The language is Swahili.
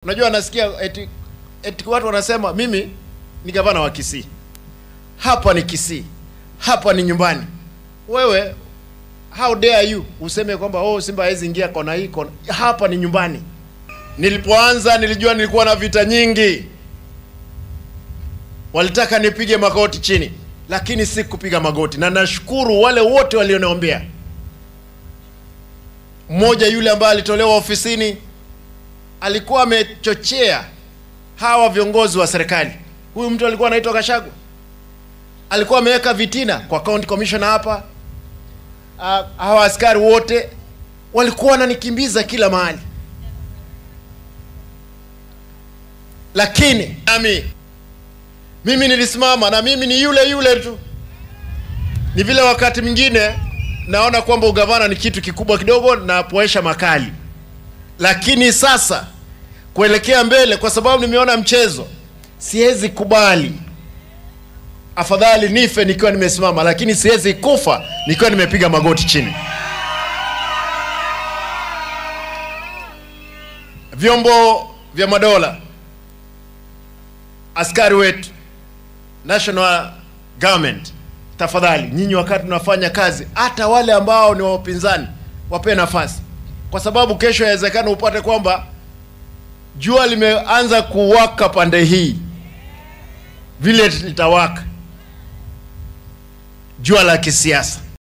Unajua nasikia eti watu wanasema mimi ni gavana wa Kisii. Hapa ni Kisii. Hapa ni nyumbani. Wewe how dare you useme kwamba Simba haizi ingia kona hii kona. Hapa ni nyumbani. Nilipoanza nilijua nilikuwa na vita nyingi. Walitaka nipige magoti chini, lakini si kupiga magoti. Na nashukuru wale wote walioniombea. Mmoja yule ambaye alitolewa ofisini alikuwa amechochea hawa viongozi wa serikali. Huyu mtu alikuwa anaitwa Gachagua. Alikuwa ameweka vitina kwa county commissioner hapa. Hawa askari wote walikuwa wananikimbiza kila mahali. Lakini mimi nilisimama, na mimi ni yule tu. Ni vile wakati mwingine naona kwamba ugavana ni kitu kikubwa kidogo na poesha makali. Lakini sasa kuelekea mbele, kwa sababu nimeona mchezo, siwezi kubali. Afadhali nife nikiwa nimesimama, lakini siwezi kufa nikiwa nimepiga magoti chini. Vyombo vya madola, askari wetu, national government, tafadhali nyinyi wakati tunafanya kazi, hata wale ambao ni wapinzani wape nafasi. Kwa sababu kesho yawezekana upate kwamba jua limeanza kuwaka pande hii, vile litawaka jua la kisiasa.